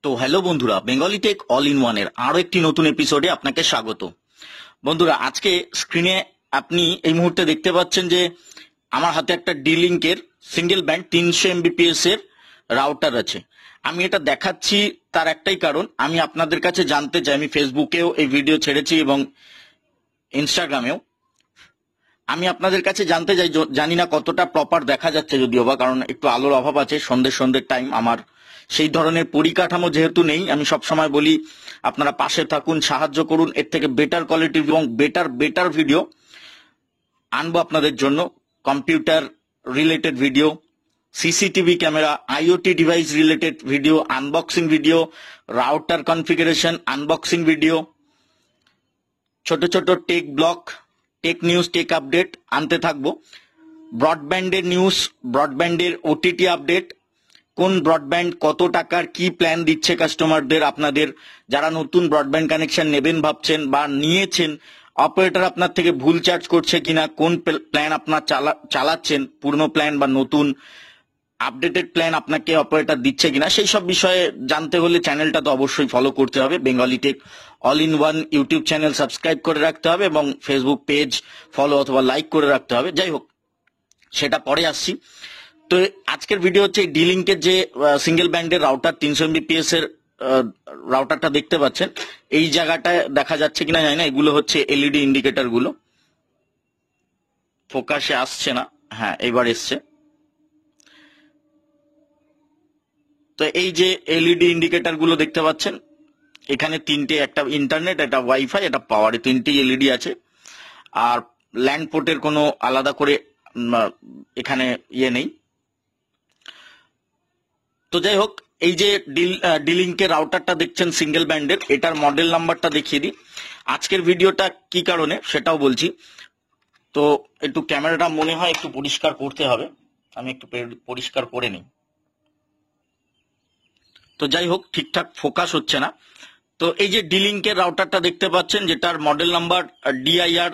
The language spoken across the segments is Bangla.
তো হ্যালো বন্ধুরা, বেঙ্গলি টেক অল ইন ওয়ানের আরো একটি নতুন এপিসোডে আপনাকে স্বাগত। বন্ধুরা, আজকে স্ক্রিনে আপনি এই মুহূর্তে দেখতে পাচ্ছেন যে আমার হাতে একটা ডি লিঙ্কের সিঙ্গেল ব্যান্ড 300 এমবিপিএস এর রাউটার আছে। আমি এটা দেখাচ্ছি তার একটাই কারণ, আমি আপনাদের কাছে জানতে চাই, আমি ফেসবুকেও এই ভিডিও ছেড়েছি এবং ইনস্টাগ্রামেও। আমি আপনাদের কাছে জানতে চাই, জানি না কতটা প্রপার দেখা যাচ্ছে, যদিও বা কারণ একটু আলোর অভাব আছে, সন্ধ্যের টাইম, আমার সেই ধরনের পরিকাঠামো যেহেতু নেই। আমি সবসময় বলি আপনারা পাশে থাকুন, সাহায্য করুন, এর থেকে বেটার কোয়ালিটির এবং বেটার ভিডিও আনবো আপনাদের জন্য। Computer related video, CCTV camera, IoT device related video, unboxing video, router configuration unboxing video, ছোট ছোট take blog, tech news, take update আনতে থাকবো। ব্রডব্যান্ডের নিউজ, ব্রডব্যান্ডের ওটিটি আপডেট, কোন ব্রডব্যান্ড কত টাকার কি প্ল্যান দিচ্ছে কাস্টমারদের, আপনাদের যারা নতুন ব্রডব্যান্ড কানেকশন নেবেন ভাবছেন বা নিয়েছেন, অপারেটর আপনার থেকে ভুল চার্জ করছে কিনা, কোন প্ল্যান আপনার চালাচ্ছেন, পুরনো প্ল্যান বা নতুন আপডেটেড প্ল্যান আপনাকে অপারেটর দিচ্ছে কিনা, সেই সব বিষয়ে জানতে হলে চ্যানেলটা তো অবশ্যই ফলো করতে হবে। Bengali tech all in one YouTube channel subscribe করে রাখতে হবে এবং ফেসবুক পেজ ফলো অথবা লাইক করে রাখতে হবে। যাই হোক, সেটা পরে আসছি। তো আজকের ভিডিও হচ্ছে ডি লিঙ্কের যে সিঙ্গেল ব্যান্ডের রাউটার 300 এমবিপিএস এর রাউটারটা দেখতে পাচ্ছেন। এই জায়গাটায় দেখা যাচ্ছে কিনা জানি না, এগুলো হচ্ছে এলইডি ইন্ডিকেটর গুলো। ফোকাসে আসছে না, হ্যাঁ এবার এসছে। তো এই যে এলইডি ইন্ডিকেটর গুলো দেখতে পাচ্ছেন, এখানে তিনটে, একটা ইন্টারনেট, একটা ওয়াইফাই, একটা পাওয়ার, তিনটি এলইডি আছে। আর ল্যান্ড পোর্টের কোনো আলাদা করে এখানে ইয়ে নেই। তো যাই হোক, এই যে ডি লিঙ্কের রাউটারটা দেখছেন সিঙ্গেল ব্যান্ডের, এটার মডেল নাম্বারটা দেখিয়ে দিই। আজকের ভিডিওটা কি কারণে সেটাও বলছি। তো একটু ক্যামেরাটা মনে হয় একটু পরিষ্কার করতে হবে, আমি একটু পরিষ্কার করে নিই। তো যাই হোক, ঠিকঠাক ফোকাস হচ্ছে না। তো এই যে ডি লিঙ্কের রাউটারটা দেখতে পাচ্ছেন, যেটার মডেল নাম্বার DIR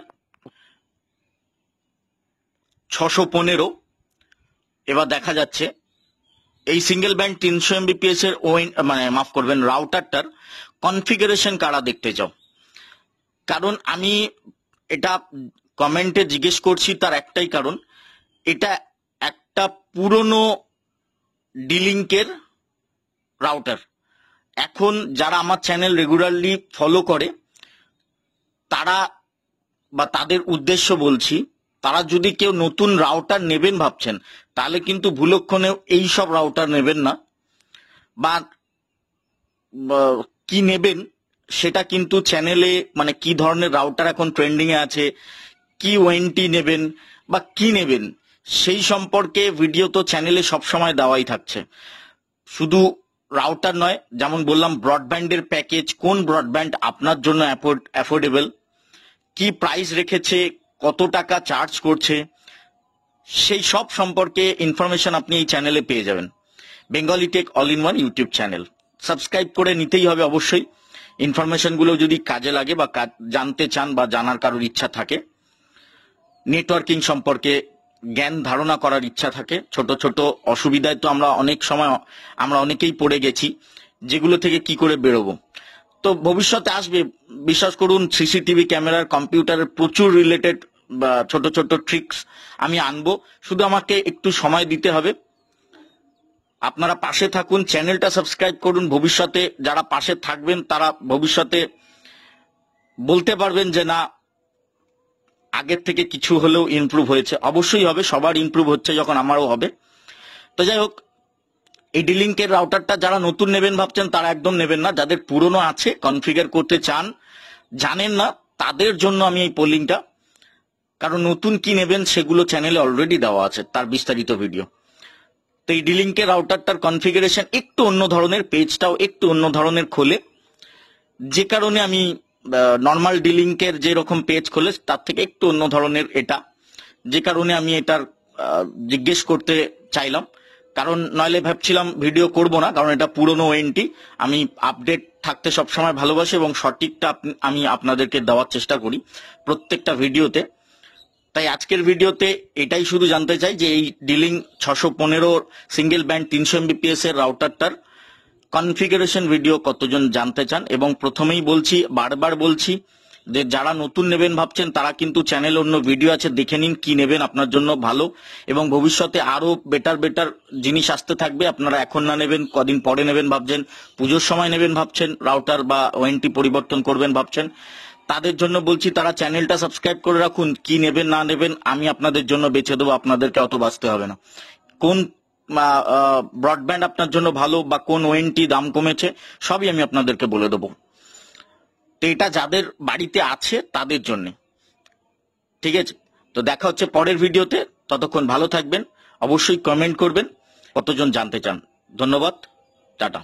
615। এবার দেখা যাচ্ছে এই সিঙ্গেল ব্যান্ড 300 এমবিপিএস এর মাফ করবেন, রাউটারটার কনফিগারেশন কারা দেখতে চাও। কারণ আমি এটা কমেন্টে জিজ্ঞেস করছি তার একটাই কারণ, এটা একটা পুরনো ডি লিঙ্কের রাউটার। এখন যারা আমার চ্যানেল রেগুলারলি ফলো করে তারা বা তাদের উদ্দেশ্য বলছি, তারা যদি কেউ নতুন রাউটার নেবেন ভাবছেন, তাহলে কিন্তু ভুলক্ষণেও এই সব রাউটার নেবেন না। বা কি নেবেন সেটা কিন্তু চ্যানেলে, মানে কি ধরনের রাউটার এখন ট্রেন্ডিং এ আছে, কি ওয়ারেন্টি নেবেন বা কি নেবেন, সেই সম্পর্কে ভিডিও তো চ্যানেলে সবসময় দেওয়াই থাকছে। শুধু রাউটার নয়, যেমন বললাম ব্রডব্যান্ডের প্যাকেজ, কোন ব্রডব্যান্ড আপনার জন্য অ্যাফোর্ডেবল, কি প্রাইস রেখেছে, কত টাকা চার্জ করছে, সেই সব সম্পর্কে ইনফরমেশন আপনি এই চ্যানেলে পেয়ে যাবেন। Bengali tech all in one YouTube channel subscribe করে নিতেই হবে অবশ্যই। ইনফরমেশনগুলো যদি কাজে লাগে বা জানতে চান বা জানার কারোর ইচ্ছা থাকে, নেটওয়ার্কিং সম্পর্কে জ্ঞান ধারণা করার ইচ্ছা থাকে, ছোট ছোট অসুবিধায় তো আমরা অনেক সময় অনেকেই পড়ে গেছি, যেগুলো থেকে কি করে বেরোবো। তো ভবিষ্যতে আসবে, বিশ্বাস করুন, সিসিটিভি ক্যামেরার, কম্পিউটারের প্রচুর রিলেটেড বা ছোট ছোট ট্রিক্স আমি আনবো। শুধু আমাকে একটু সময় দিতে হবে। আপনারা পাশে থাকুন, চ্যানেলটা সাবস্ক্রাইব করুন। ভবিষ্যতে যারা পাশে থাকবেন তারা ভবিষ্যতে বলতে পারবেন যে না, আগের থেকে কিছু হলেও ইমপ্রুভ হয়েছে। অবশ্যই হবে, সবার ইমপ্রুভ হচ্ছে যখন আমারও হবে। তো যাই হোক, এই ডি লিঙ্কের রাউটারটা যারা নতুন নেবেন ভাবছেন তারা একদম নেবেন না। যাদের পুরনো আছে, কনফিগার করতে চান, জানেন না, তাদের জন্য আমি এই পোলিংটা। কারণ নতুন কি নেবেন সেগুলো চ্যানেলে অলরেডি দেওয়া আছে, তার বিস্তারিত ভিডিও। তো এই ডি লিঙ্কের রাউটারটার কনফিগারেশন একটু অন্য ধরনের, পেজটাও একটু অন্য ধরনের খোলে, যে কারণে আমি নর্মাল ডি লিঙ্কের যেরকম পেজ খোলে তার থেকে একটু অন্য ধরনের এটা, যে কারণে আমি এটার জিজ্ঞেস করতে চাইলাম। কারণ নইলে ভাবছিলাম ভিডিও করব না, কারণ এটা পুরনো ওয়ারেন্টি। আমি আপডেট থাকতে সবসময় ভালোবাসি এবং সঠিকটা আমি আপনাদেরকে দেওয়ার চেষ্টা করি প্রত্যেকটা ভিডিওতে। তাই আজকের ভিডিওতে এটাই শুধু জানতে চাই যে এই D link 615 single band 300 Mbps এর রাউটারটার কনফিগারেশন ভিডিও কতজন জানতে চান, এবং প্রথমেই বলছি, বারবার বলছি যে যারা নতুন নেবেন ভাবছেন তারা কিন্তু চ্যানেলে অন্য ভিডিও আছে, দেখে নিন কি নেবেন আপনার জন্য ভালো, এবং ভবিষ্যতে আরো বেটার জিনিস আসতে থাকবে। আপনারা এখন না নেবেন, কদিন পরে নেবেন ভাবছেন, পুজোর সময় নেবেন ভাবছেন, রাউটার বা ওএনটি পরিবর্তন করবেন ভাবছেন, তাদের জন্য বলছি তারা চ্যানেলটা সাবস্ক্রাইব করে রাখুন। কি নেবেন না নেবেন আমি আপনাদের জন্য বেছে দেবো, আপনাদেরকে অত বাঁচতে হবে না। কোন ব্রডব্যান্ড আপনার জন্য ভালো বা কোন ওএনটি দাম কমেছে সবই আমি আপনাদেরকে বলে দেবো। তো এটা যাদের বাড়িতে আছে তাদের জন্য, ঠিক আছে? তো দেখা হচ্ছে পরের ভিডিওতে, ততক্ষণ ভালো থাকবেন। অবশ্যই কমেন্ট করবেন কতজন জানতে চান। ধন্যবাদ, টাটা।